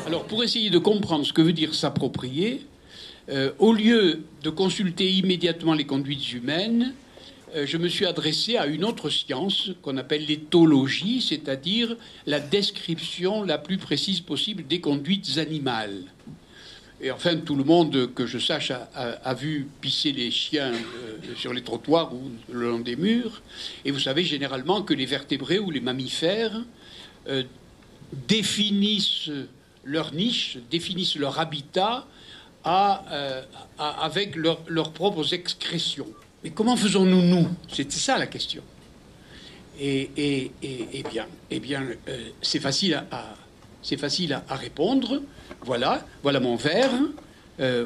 Alors, pour essayer de comprendre ce que veut dire s'approprier, au lieu de consulter immédiatement les conduites humaines, je me suis adressé à une autre science qu'on appelle l'éthologie, c'est-à-dire la description la plus précise possible des conduites animales. Et enfin, tout le monde, que je sache, a vu pisser les chiens sur les trottoirs ou le long des murs. Et vous savez généralement que les vertébrés ou les mammifères définissent leur niche, définissent leur habitat avec leurs propres excrétions. Mais comment faisons-nous, nous? C'était ça la question. Eh bien, c'est facile à répondre. Voilà mon verre,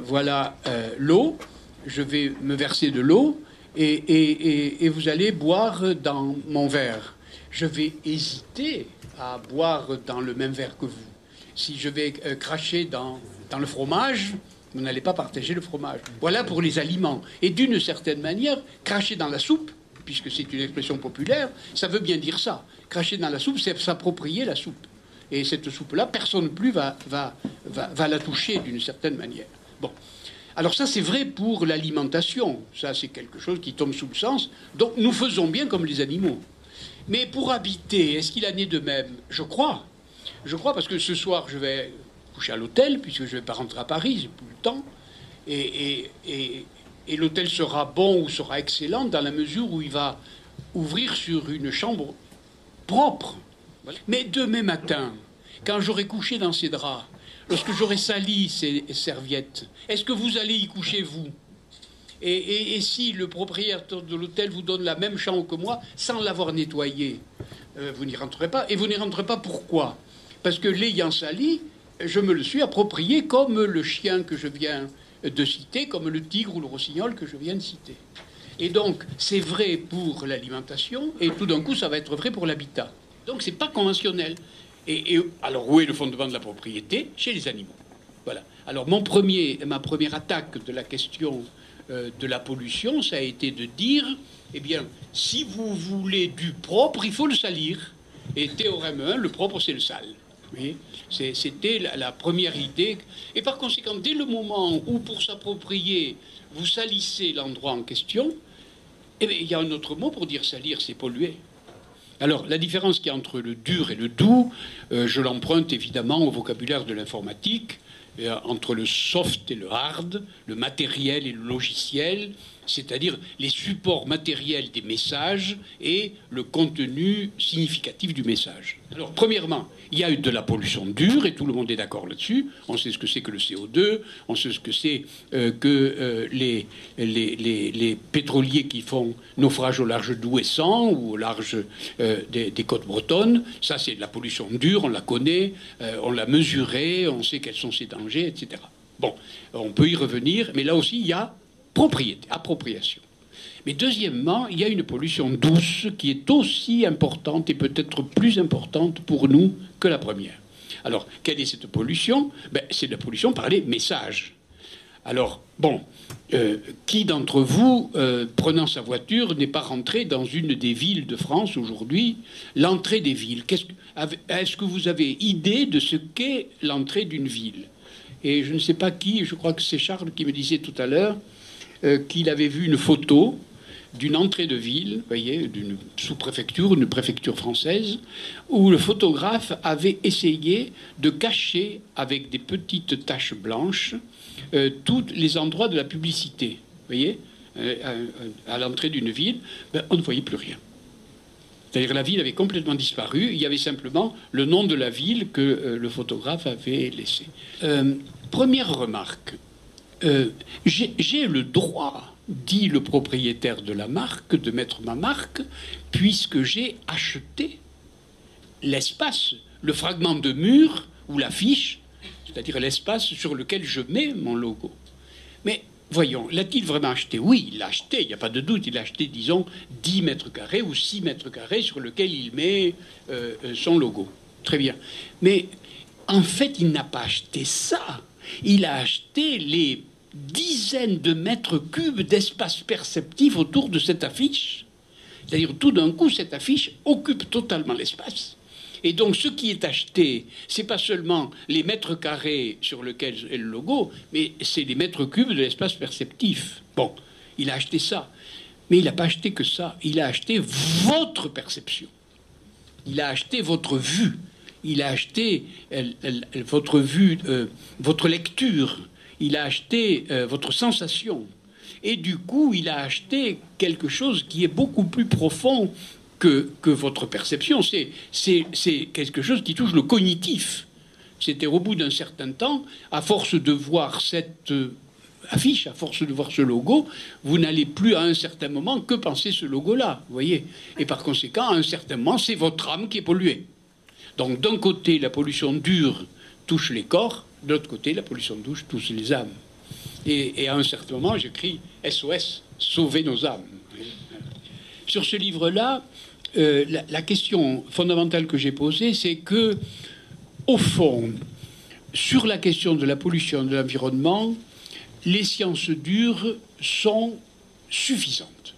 voilà l'eau. Je vais me verser de l'eau et vous allez boire dans mon verre. Je vais hésiter à boire dans le même verre que vous. Si je vais cracher dans le fromage, vous n'allez pas partager le fromage. Voilà pour les aliments. Et d'une certaine manière, cracher dans la soupe, puisque c'est une expression populaire, ça veut bien dire ça. Cracher dans la soupe, c'est s'approprier la soupe. Et cette soupe-là, personne plus va la toucher d'une certaine manière. Bon. Alors ça, c'est vrai pour l'alimentation. Ça, c'est quelque chose qui tombe sous le sens. Donc, nous faisons bien comme les animaux. Mais pour habiter, est-ce qu'il en est de même? Je crois. Je crois parce que ce soir, je vais coucher à l'hôtel, puisque je ne vais pas rentrer à Paris, j'ai plus le temps. Et l'hôtel sera bon ou sera excellent dans la mesure où il va ouvrir sur une chambre propre. Mais demain matin, quand j'aurai couché dans ces draps, lorsque j'aurai sali ces serviettes, est-ce que vous allez y coucher, vous? Et si le propriétaire de l'hôtel vous donne la même chambre que moi, sans l'avoir nettoyé, vous n'y rentrerez pas. Et vous n'y rentrerez pas pourquoi? Parce que l'ayant sali, je me le suis approprié comme le chien que je viens de citer, comme le tigre ou le rossignol que je viens de citer. Et donc, c'est vrai pour l'alimentation, et tout d'un coup, ça va être vrai pour l'habitat. Donc, c'est pas conventionnel. Alors, où est le fondement de la propriété? Chez les animaux. Voilà. Alors, ma première attaque de la question de la pollution, ça a été de dire, eh bien, si vous voulez du propre, il faut le salir. Et théorème 1, le propre, c'est le sale. Oui, c'était la première idée. Et par conséquent, dès le moment où, pour s'approprier, vous salissez l'endroit en question, eh bien, il y a un autre mot pour dire salir, c'est polluer. Alors, la différence qu'il y a entre le dur et le doux, je l'emprunte évidemment au vocabulaire de l'informatique, entre le soft et le hard, le matériel et le logiciel, c'est-à-dire les supports matériels des messages et le contenu significatif du message. Alors, premièrement, il y a eu de la pollution dure, et tout le monde est d'accord là-dessus. On sait ce que c'est que le CO2, on sait ce que c'est que les pétroliers qui font naufrage au large d'Ouessant ou au large des côtes bretonnes. Ça, c'est de la pollution dure, on la connaît, on l'a mesurée, on sait quels sont ses dangers, etc. Bon, on peut y revenir, mais là aussi, il y a propriété, appropriation. Mais deuxièmement, il y a une pollution douce qui est aussi importante et peut-être plus importante pour nous que la première. Alors, quelle est cette pollution? C'est la pollution par les messages. Alors, bon, qui d'entre vous, prenant sa voiture, n'est pas rentré dans une des villes de France aujourd'hui? L'entrée des villes. Est-ce que vous avez idée de ce qu'est l'entrée d'une ville? Et je ne sais pas qui, je crois que c'est Charles qui me disait tout à l'heure, qu'il avait vu une photo d'une entrée de ville, vous voyez, d'une sous-préfecture, une préfecture française, où le photographe avait essayé de cacher avec des petites taches blanches tous les endroits de la publicité. Vous voyez, à l'entrée d'une ville, on ne voyait plus rien. C'est-à-dire la ville avait complètement disparu, il y avait simplement le nom de la ville que le photographe avait laissé. Première remarque. J'ai le droit, dit le propriétaire de la marque, de mettre ma marque, puisque j'ai acheté l'espace, le fragment de mur ou l'affiche, c'est-à-dire l'espace sur lequel je mets mon logo. Mais voyons, l'a-t-il vraiment acheté? Oui, il l'a acheté, il n'y a pas de doute, il a acheté, disons, 10 mètres carrés ou 6 mètres carrés sur lequel il met son logo. Très bien. Mais en fait, il n'a pas acheté ça. Il a acheté les dizaines de mètres cubes d'espace perceptif autour de cette affiche. C'est-à-dire, tout d'un coup, cette affiche occupe totalement l'espace. Et donc, ce qui est acheté, c'est pas seulement les mètres carrés sur lesquels est le logo, mais c'est les mètres cubes de l'espace perceptif. Bon, il a acheté ça. Mais il n'a pas acheté que ça. Il a acheté votre perception. Il a acheté votre vue. Il a acheté votre vue, votre lecture. Il a acheté votre sensation. Et du coup, il a acheté quelque chose qui est beaucoup plus profond que votre perception. C'est quelque chose qui touche le cognitif. C'était au bout d'un certain temps, à force de voir cette affiche, à force de voir ce logo, vous n'allez plus à un certain moment que penser ce logo-là, vous voyez. Et par conséquent, à un certain moment, c'est votre âme qui est polluée. Donc d'un côté, la pollution dure touche les corps, de l'autre côté, la pollution douce touche les âmes. Et à un certain moment, j'écris SOS, sauvez nos âmes. Sur ce livre-là, la question fondamentale que j'ai posée, c'est que, au fond, sur la question de la pollution de l'environnement, les sciences dures sont suffisantes.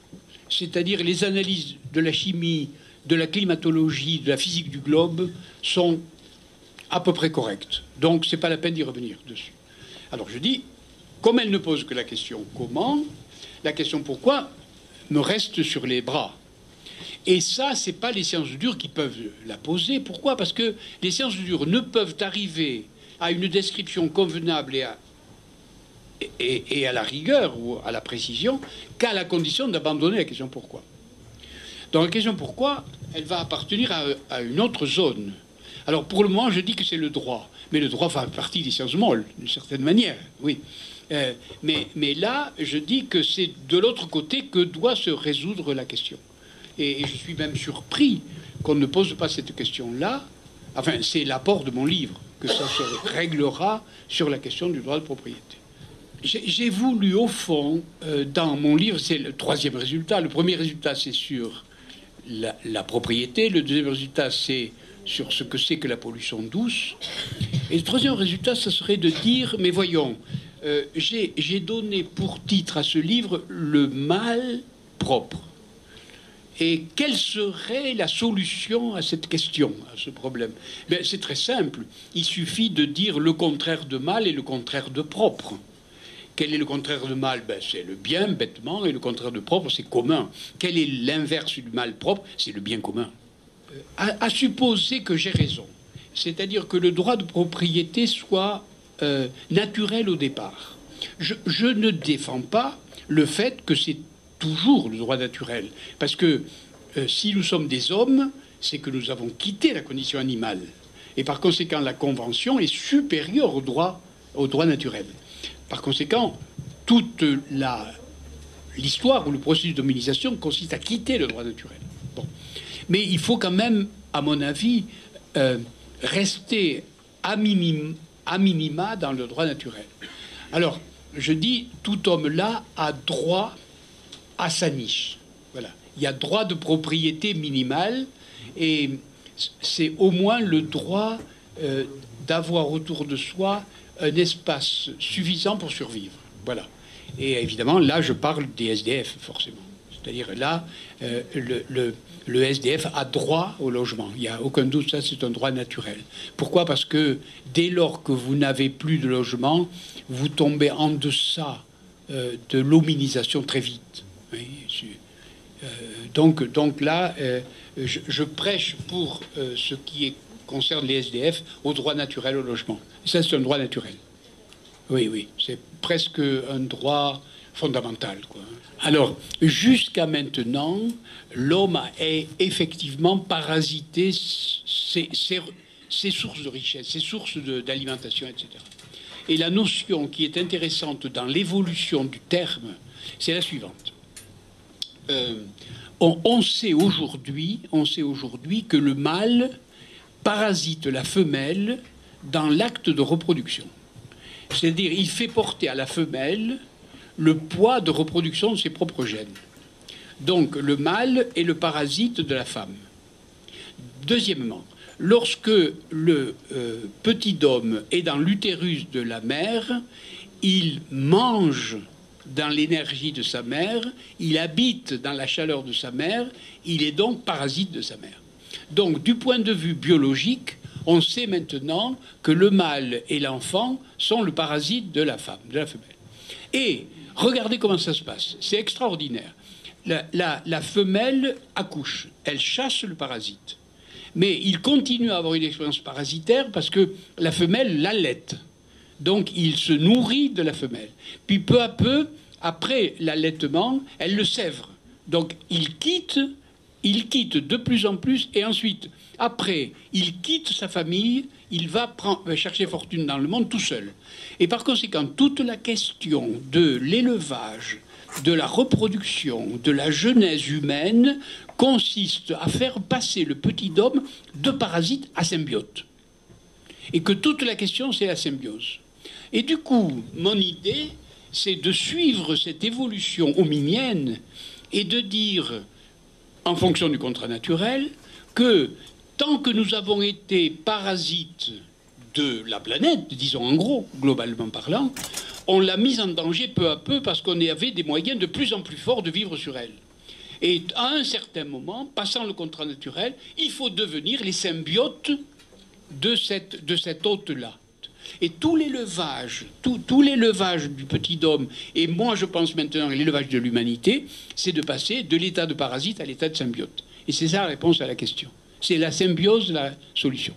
C'est-à-dire les analyses de la chimie, de la climatologie, de la physique du globe sont à peu près correctes. Donc, c'est pas la peine d'y revenir dessus. Alors, je dis, comme elle ne pose que la question comment, la question pourquoi me reste sur les bras. Et ça, c'est pas les sciences dures qui peuvent la poser. Pourquoi? Parce que les sciences dures ne peuvent arriver à une description convenable et à la rigueur ou à la précision qu'à la condition d'abandonner la question pourquoi. Donc la question pourquoi, elle va appartenir à une autre zone. Alors pour le moment, je dis que c'est le droit. Mais le droit fait partie des sciences molles, d'une certaine manière, oui. Mais là, je dis que c'est de l'autre côté que doit se résoudre la question. Et je suis même surpris qu'on ne pose pas cette question-là. Enfin, c'est l'apport de mon livre, que ça se réglera sur la question du droit de propriété. J'ai voulu, au fond, dans mon livre, c'est le troisième résultat. Le premier résultat, c'est sur la propriété. Le deuxième résultat, c'est sur ce que c'est que la pollution douce. Et le troisième résultat, ça serait de dire, mais voyons, j'ai donné pour titre à ce livre « Le mal propre ». Et quelle serait la solution à cette question, à ce problème? Ben, c'est très simple. Il suffit de dire le contraire de mal et le contraire de propre. Quel est le contraire de mal? Ben, c'est le bien, bêtement, et le contraire de propre, c'est commun. Quel est l'inverse du mal propre? C'est le bien commun. À supposer que j'ai raison, c'est-à-dire que le droit de propriété soit naturel au départ. Je ne défends pas le fait que c'est toujours le droit naturel. Parce que si nous sommes des hommes, c'est que nous avons quitté la condition animale. Et par conséquent, la Convention est supérieure au droit naturel. Par conséquent, toute l'histoire ou le processus de dominisation consiste à quitter le droit naturel. Bon. Mais il faut quand même, à mon avis, rester à minima dans le droit naturel. Alors, je dis, tout homme là a droit à sa niche. Voilà. Il y a droit de propriété minimal et c'est au moins le droit d'avoir autour de soi un espace suffisant pour survivre. Voilà. Et évidemment, là, je parle des SDF, forcément. C'est-à-dire, là, le SDF a droit au logement. Il n'y a aucun doute, ça, c'est un droit naturel. Pourquoi? Parce que dès lors que vous n'avez plus de logement, vous tombez en deçà de l'hominisation très vite. Oui, donc là, je prêche pour ce qui concerne les SDF au droit naturel au logement. Ça, c'est un droit naturel. Oui, c'est presque un droit fondamental, quoi. Alors, jusqu'à maintenant, l'homme a effectivement parasité ses sources de richesse, ses sources d'alimentation, etc. Et la notion qui est intéressante dans l'évolution du terme, c'est la suivante. On sait aujourd'hui que le mâle parasite la femelle dans l'acte de reproduction. C'est-à-dire, il fait porter à la femelle le poids de reproduction de ses propres gènes. Donc, le mâle est le parasite de la femme. Deuxièmement, lorsque le petit homme est dans l'utérus de la mère, il mange dans l'énergie de sa mère, il habite dans la chaleur de sa mère, il est donc parasite de sa mère. Donc, du point de vue biologique, on sait maintenant que le mâle et l'enfant sont le parasite de la femme, de la femelle. Et regardez comment ça se passe. C'est extraordinaire. La femelle accouche, elle chasse le parasite. Mais il continue à avoir une expérience parasitaire parce que la femelle l'allaite. Donc il se nourrit de la femelle. Puis peu à peu, après l'allaitement, elle le sèvre. Donc il quitte de plus en plus, et ensuite, après, il quitte sa famille, il va chercher fortune dans le monde tout seul. Et par conséquent, toute la question de l'élevage, de la reproduction, de la genèse humaine, consiste à faire passer le petit homme de parasite à symbiote. Et que toute la question, c'est la symbiose. Et du coup, mon idée, c'est de suivre cette évolution hominienne et de dire, en fonction du contrat naturel, que tant que nous avons été parasites de la planète, disons en gros, globalement parlant, on l'a mise en danger peu à peu parce qu'on avait des moyens de plus en plus forts de vivre sur elle. Et à un certain moment, passant le contrat naturel, il faut devenir les symbiotes de cet hôte-là. Et tout l'élevage du petit homme, et moi je pense maintenant l'élevage de l'humanité, c'est de passer de l'état de parasite à l'état de symbiote. Et c'est ça la réponse à la question. C'est la symbiose la solution.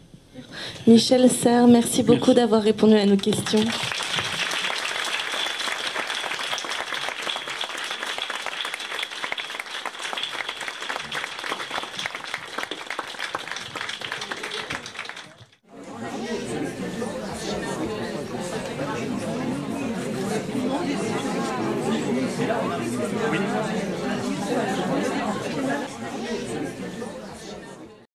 Michel Serres, merci beaucoup d'avoir répondu à nos questions. Oui.